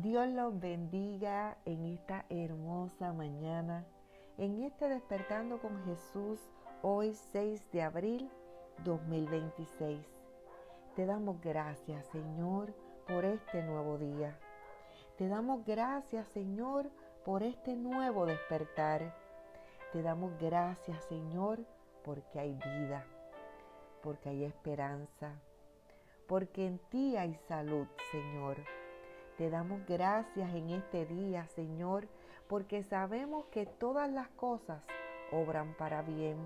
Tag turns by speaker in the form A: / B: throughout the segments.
A: Dios los bendiga en esta hermosa mañana, en este Despertando con Jesús, hoy 6 de abril 2026. Te damos gracias, Señor, por este nuevo día. Te damos gracias, Señor, por este nuevo despertar. Te damos gracias, Señor, porque hay vida, porque hay esperanza, porque en ti hay salud, Señor. Te damos gracias en este día, Señor, porque sabemos que todas las cosas obran para bien,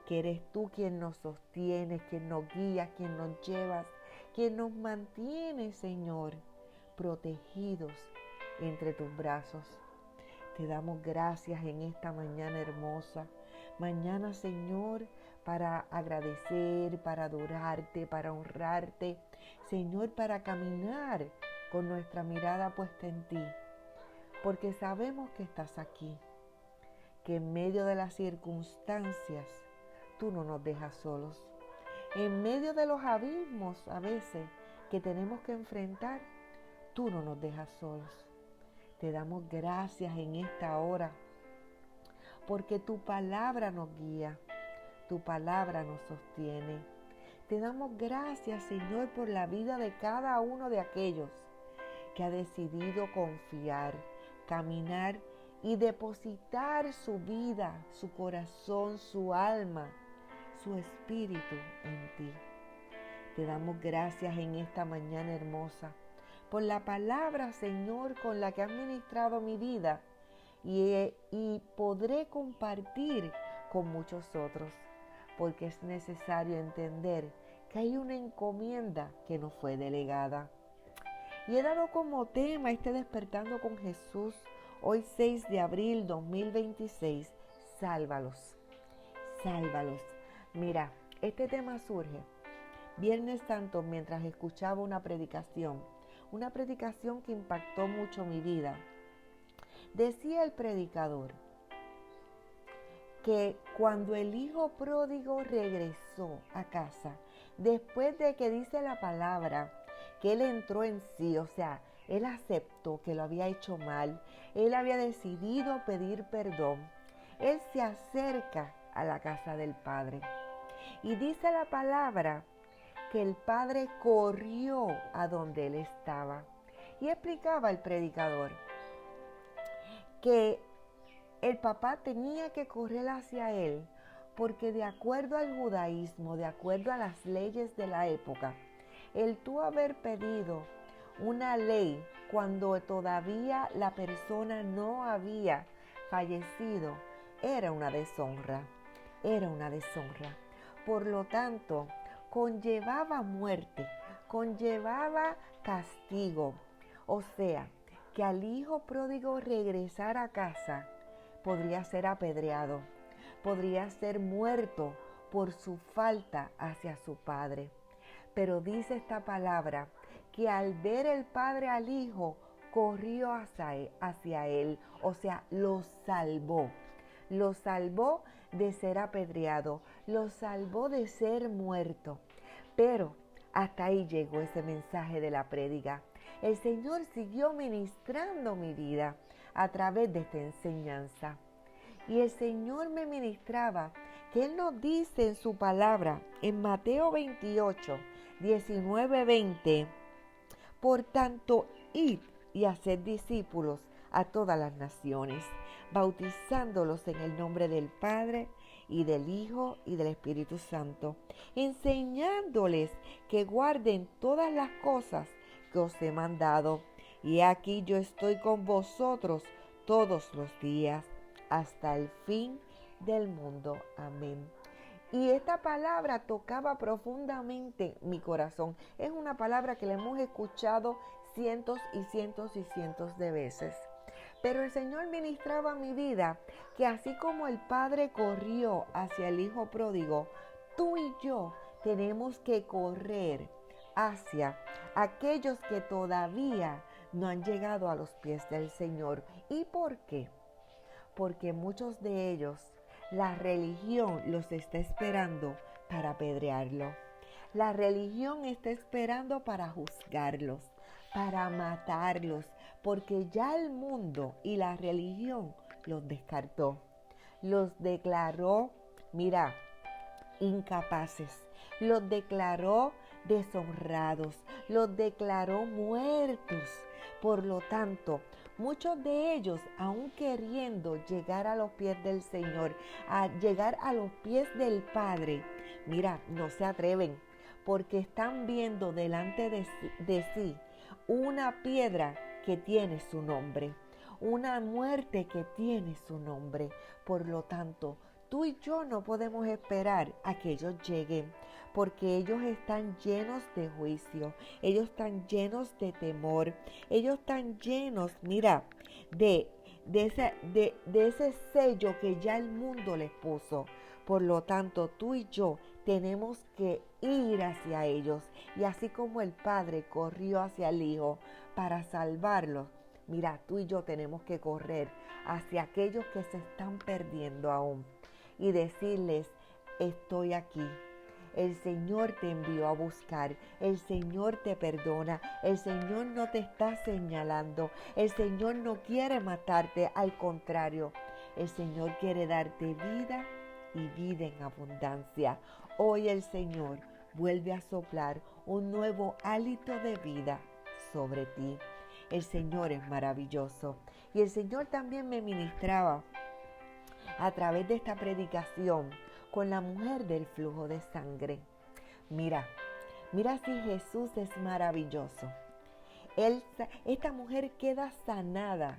A: que eres tú quien nos sostiene, quien nos guía, quien nos llevas, quien nos mantiene, Señor, protegidos entre tus brazos. Te damos gracias en esta mañana hermosa. Mañana, Señor, para agradecer, para adorarte, para honrarte. Señor, para caminar con nuestra mirada puesta en ti. Porque sabemos que estás aquí. Que en medio de las circunstancias, tú no nos dejas solos. En medio de los abismos a veces que tenemos que enfrentar, tú no nos dejas solos. Te damos gracias en esta hora, porque tu palabra nos guía, tu palabra nos sostiene. Te damos gracias, Señor, por la vida de cada uno de aquellos que ha decidido confiar, caminar y depositar su vida, su corazón, su alma, su espíritu en ti. Te damos gracias en esta mañana hermosa por la palabra, Señor, con la que has ministrado mi vida y podré compartir con muchos otros, porque es necesario entender que hay una encomienda que nos fue delegada. Y he dado como tema este Despertando con Jesús, hoy 6 de abril 2026, sálvalos, sálvalos. Mira, este tema surge Viernes Santo mientras escuchaba una predicación que impactó mucho mi vida. Decía el predicador que cuando el hijo pródigo regresó a casa, después de que dice la palabra que él entró en sí, o sea, él aceptó que lo había hecho mal, él había decidido pedir perdón, él se acerca a la casa del padre. Y dice la palabra que el padre corrió a donde él estaba. Y explicaba el predicador que el papá tenía que correr hacia él porque de acuerdo al judaísmo, de acuerdo a las leyes de la época, el tú haber pedido una ley cuando todavía la persona no había fallecido era una deshonra, era una deshonra. Por lo tanto, conllevaba muerte, conllevaba castigo. O sea, que al hijo pródigo regresar a casa podría ser apedreado, podría ser muerto por su falta hacia su padre. Pero dice esta palabra que al ver el padre al hijo, corrió hacia él, o sea, lo salvó. Lo salvó de ser apedreado, lo salvó de ser muerto. Pero hasta ahí llegó ese mensaje de la prédica. El Señor siguió ministrando mi vida a través de esta enseñanza. Y el Señor me ministraba que Él nos dice en su palabra, en Mateo 28, 19, 20, por tanto, id y haced discípulos a todas las naciones, bautizándolos en el nombre del Padre y del Hijo y del Espíritu Santo, enseñándoles que guarden todas las cosas que os he mandado. Y aquí yo estoy con vosotros todos los días, hasta el fin del mundo. Amén. Y esta palabra tocaba profundamente mi corazón. Es una palabra que la hemos escuchado cientos y cientos y cientos de veces. Pero el Señor ministraba mi vida que así como el Padre corrió hacia el Hijo pródigo, tú y yo tenemos que correr hacia aquellos que todavía no han llegado a los pies del Señor. ¿Y por qué? Porque muchos de ellos, la religión los está esperando para apedrearlo. La religión está esperando para juzgarlos, para matarlos, porque ya el mundo y la religión los descartó, los declaró, mira, incapaces, los declaró deshonrados, los declaró muertos. Por lo tanto, muchos de ellos, aun queriendo llegar a los pies del Señor, a llegar a los pies del Padre, mira, no se atreven porque están viendo delante de sí una piedra que tiene su nombre, una muerte que tiene su nombre. Por lo tanto, tú y yo no podemos esperar a que ellos lleguen, porque ellos están llenos de juicio, ellos están llenos de temor, ellos están llenos, mira, de ese sello que ya el mundo les puso. Por lo tanto, tú y yo tenemos que ir hacia ellos. Y así como el Padre corrió hacia el Hijo para salvarlos, mira, tú y yo tenemos que correr hacia aquellos que se están perdiendo aún y decirles, estoy aquí. El Señor te envió a buscar, el Señor te perdona, el Señor no te está señalando, el Señor no quiere matarte, al contrario, el Señor quiere darte vida y vida en abundancia. Hoy el Señor vuelve a soplar un nuevo hálito de vida sobre ti. El Señor es maravilloso y el Señor también me ministraba a través de esta predicación con la mujer del flujo de sangre. Mira si Jesús es maravilloso. Esta mujer queda sanada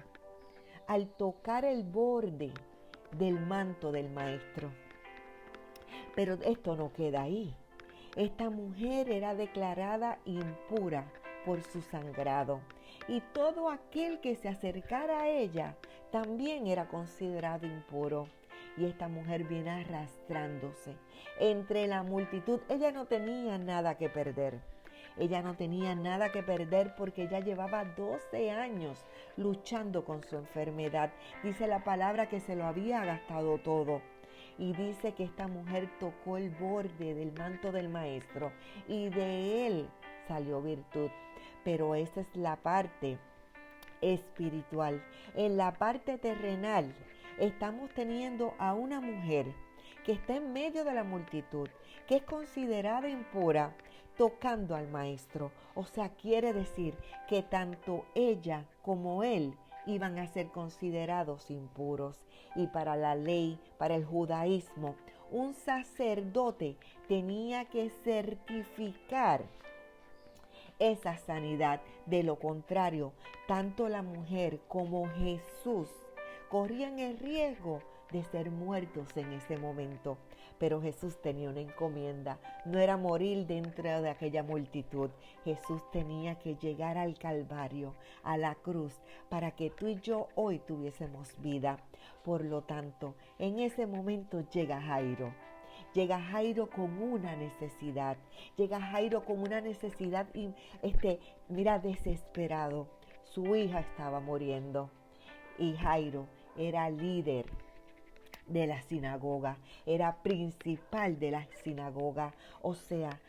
A: al tocar el borde del manto del Maestro. Pero esto no queda ahí. Esta mujer era declarada impura por su sangrado, y todo aquel que se acercara a ella también era considerado impuro. Y esta mujer viene arrastrándose entre la multitud. Ella no tenía nada que perder. Ella no tenía nada que perder porque ella llevaba 12 años luchando con su enfermedad. Dice la palabra que se lo había gastado todo. Y dice que esta mujer tocó el borde del manto del Maestro y de él salió virtud. Pero esa es la parte espiritual. En la parte terrenal estamos teniendo a una mujer que está en medio de la multitud, que es considerada impura, tocando al Maestro. O sea, quiere decir que tanto ella como él iban a ser considerados impuros. Y para la ley, para el judaísmo, un sacerdote tenía que certificar esa sanidad. De lo contrario, tanto la mujer como Jesús corrían el riesgo de ser muertos en ese momento. Pero Jesús tenía una encomienda, no era morir dentro de aquella multitud. Jesús tenía que llegar al Calvario, a la cruz, para que tú y yo hoy tuviésemos vida. Por lo tanto, en ese momento llega Jairo. Llega Jairo con una necesidad. Llega Jairo con una necesidad, desesperado. Su hija estaba muriendo. Y Jairo era líder de la sinagoga, era principal de la sinagoga. O sea,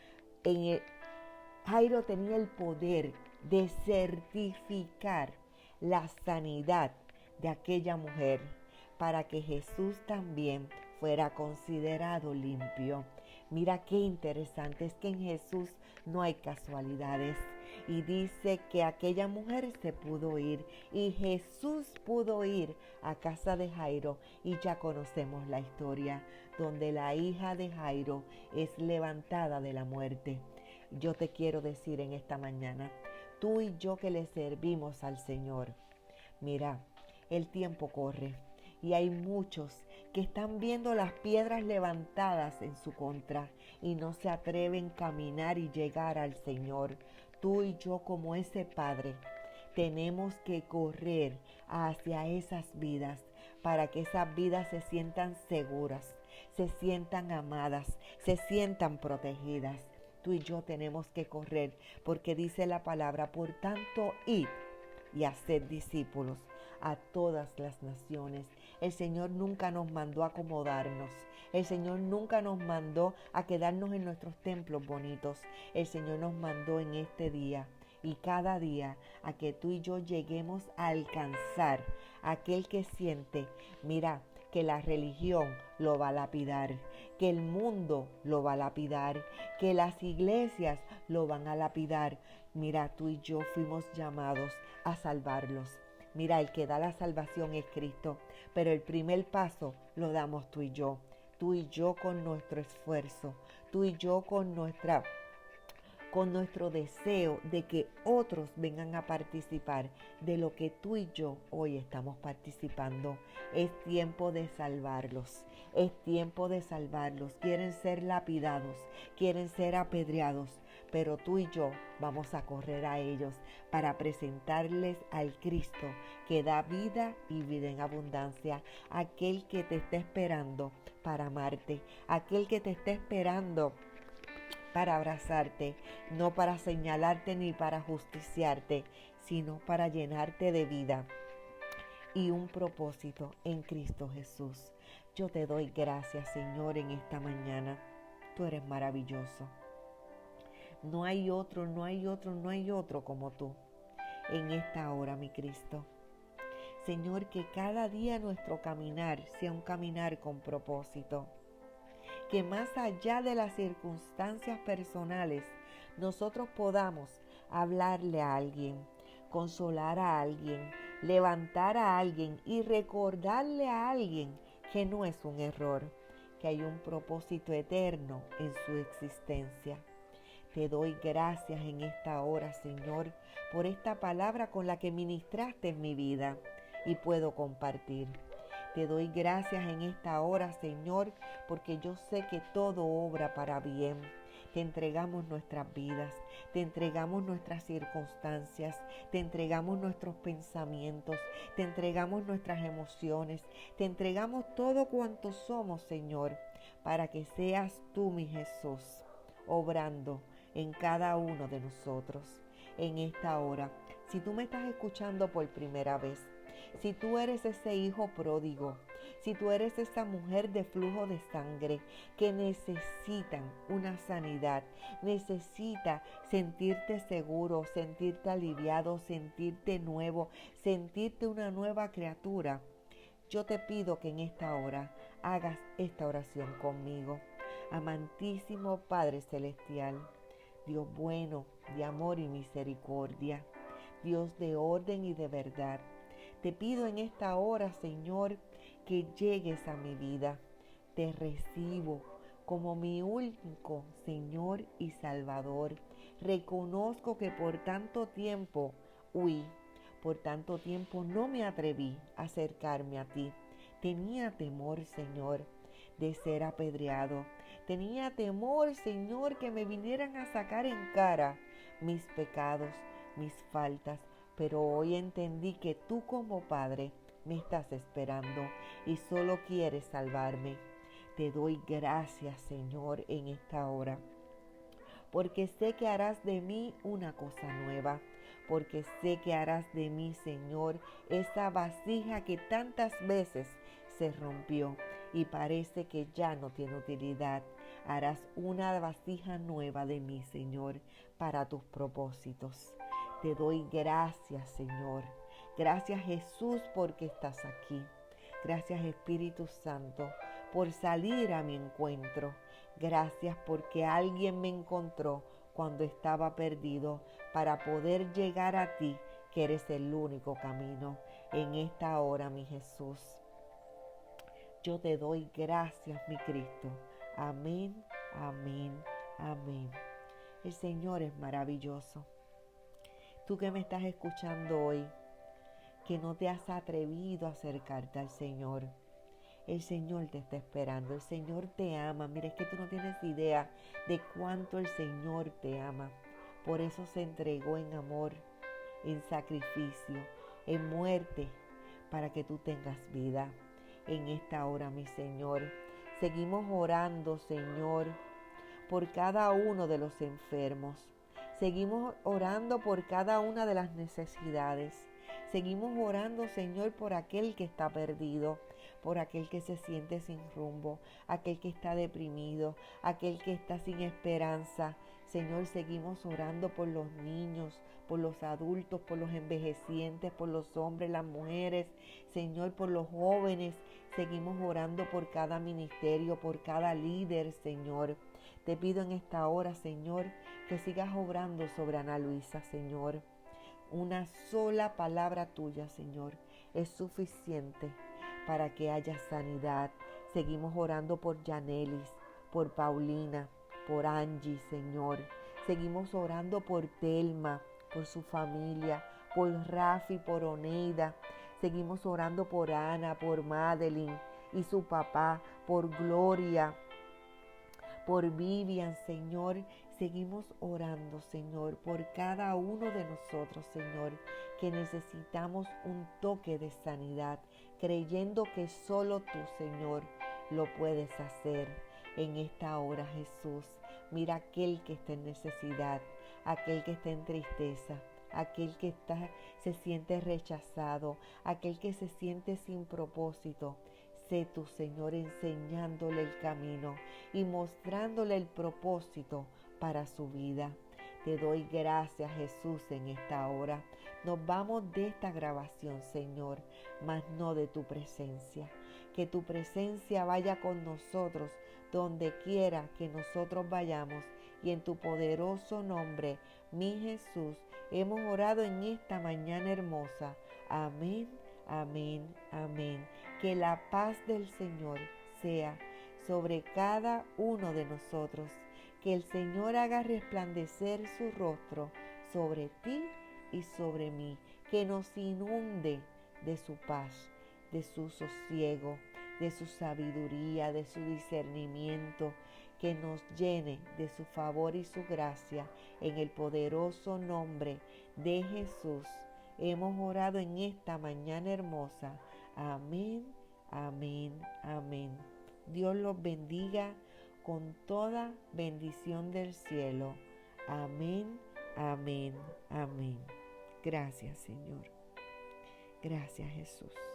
A: Jairo tenía el poder de certificar la sanidad de aquella mujer para que Jesús también fuera considerado limpio. Mira qué interesante, es que en Jesús no hay casualidades. Y dice que aquella mujer se pudo ir y Jesús pudo ir a casa de Jairo, y ya conocemos la historia donde la hija de Jairo es levantada de la muerte. Yo te quiero decir en esta mañana, tú y yo que le servimos al Señor, mira, el tiempo corre y hay muchos que están viendo las piedras levantadas en su contra y no se atreven a caminar y llegar al Señor. Tú y yo, como ese Padre, tenemos que correr hacia esas vidas para que esas vidas se sientan seguras, se sientan amadas, se sientan protegidas. Tú y yo tenemos que correr porque dice la palabra, por tanto, id y haced discípulos a todas las naciones. El Señor nunca nos mandó a acomodarnos. El Señor nunca nos mandó a quedarnos en nuestros templos bonitos. El Señor nos mandó en este día y cada día a que tú y yo lleguemos a alcanzar aquel que siente, mira, que la religión lo va a lapidar, que el mundo lo va a lapidar, que las iglesias lo van a lapidar. Mira, tú y yo fuimos llamados a salvarlos. Mira, el que da la salvación es Cristo, pero el primer paso lo damos tú y yo con nuestro esfuerzo, tú y yo con nuestro deseo de que otros vengan a participar de lo que tú y yo hoy estamos participando. Es tiempo de salvarlos, es tiempo de salvarlos. Quieren ser lapidados, quieren ser apedreados, pero tú y yo vamos a correr a ellos para presentarles al Cristo que da vida y vida en abundancia, aquel que te está esperando para amarte, aquel que te está esperando para abrazarte, no para señalarte ni para justiciarte, sino para llenarte de vida y un propósito en Cristo Jesús. Yo te doy gracias, Señor, en esta mañana. Tú eres maravilloso. No hay otro, no hay otro, no hay otro como tú en esta hora, mi Cristo. Señor, que cada día nuestro caminar sea un caminar con propósito. Que más allá de las circunstancias personales, nosotros podamos hablarle a alguien, consolar a alguien, levantar a alguien y recordarle a alguien que no es un error, que hay un propósito eterno en su existencia. Te doy gracias en esta hora, Señor, por esta palabra con la que ministraste en mi vida y puedo compartir. Te doy gracias en esta hora, Señor, porque yo sé que todo obra para bien. Te entregamos nuestras vidas, te entregamos nuestras circunstancias, te entregamos nuestros pensamientos, te entregamos nuestras emociones, te entregamos todo cuanto somos, Señor, para que seas tú, mi Jesús, obrando en cada uno de nosotros. En esta hora, si tú me estás escuchando por primera vez, si tú eres ese hijo pródigo, si tú eres esa mujer de flujo de sangre que necesitan una sanidad, necesita sentirte seguro, sentirte aliviado, sentirte nuevo, sentirte una nueva criatura, yo te pido que en esta hora hagas esta oración conmigo. Amantísimo Padre Celestial, Dios bueno, de amor y misericordia, Dios de orden y de verdad, te pido en esta hora, Señor, que llegues a mi vida. Te recibo como mi único Señor y Salvador. Reconozco que por tanto tiempo huí, por tanto tiempo no me atreví a acercarme a ti. Tenía temor, Señor, de ser apedreado. Tenía temor, Señor, que me vinieran a sacar en cara mis pecados, mis faltas. Pero hoy entendí que tú como Padre me estás esperando y solo quieres salvarme. Te doy gracias, Señor, en esta hora, porque sé que harás de mí una cosa nueva, porque sé que harás de mí, Señor, esa vasija que tantas veces se rompió y parece que ya no tiene utilidad. Harás una vasija nueva de mí, Señor, para tus propósitos. Te doy gracias, Señor. Gracias, Jesús, porque estás aquí. Gracias, Espíritu Santo, por salir a mi encuentro. Gracias porque alguien me encontró cuando estaba perdido para poder llegar a ti, que eres el único camino. En esta hora, mi Jesús, yo te doy gracias, mi Cristo. Amén, amén, amén. El Señor es maravilloso. Tú que me estás escuchando hoy, que no te has atrevido a acercarte al Señor, el Señor te está esperando, el Señor te ama. Mira, es que tú no tienes idea de cuánto el Señor te ama. Por eso se entregó en amor, en sacrificio, en muerte, para que tú tengas vida. En esta hora, mi Señor, seguimos orando, Señor, por cada uno de los enfermos. Seguimos orando por cada una de las necesidades. Seguimos orando, Señor, por aquel que está perdido, por aquel que se siente sin rumbo, aquel que está deprimido, aquel que está sin esperanza. Señor, seguimos orando por los niños, por los adultos, por los envejecientes, por los hombres, las mujeres, Señor, por los jóvenes. Seguimos orando por cada ministerio, por cada líder, Señor. Te pido en esta hora, Señor, que sigas obrando sobre Ana Luisa, Señor. Una sola palabra tuya, Señor, es suficiente para que haya sanidad. Seguimos orando por Yanelis, por Paulina, por Angie, Señor. Seguimos orando por Telma, por su familia, por Rafi, por Oneida. Seguimos orando por Ana, por Madeline y su papá, por Gloria, por Vivian, Señor. Seguimos orando, Señor, por cada uno de nosotros, Señor, que necesitamos un toque de sanidad, creyendo que solo tú, Señor, lo puedes hacer en esta hora, Jesús. Mira aquel que está en necesidad, aquel que está en tristeza, aquel que se siente rechazado, aquel que se siente sin propósito. Sé tú, Señor, enseñándole el camino y mostrándole el propósito para su vida. Te doy gracias, Jesús, en esta hora. Nos vamos de esta grabación, Señor, mas no de tu presencia. Que tu presencia vaya con nosotros donde quiera que nosotros vayamos. Y en tu poderoso nombre, mi Jesús, hemos orado en esta mañana hermosa. Amén, amén, amén. Que la paz del Señor sea sobre cada uno de nosotros. Que el Señor haga resplandecer su rostro sobre ti y sobre mí. Que nos inunde de su paz, de su sosiego, de su sabiduría, de su discernimiento. Que nos llene de su favor y su gracia. En el poderoso nombre de Jesús hemos orado en esta mañana hermosa. Amén, amén, amén. Dios los bendiga con toda bendición del cielo. Amén, amén, amén. Gracias, Señor. Gracias, Jesús.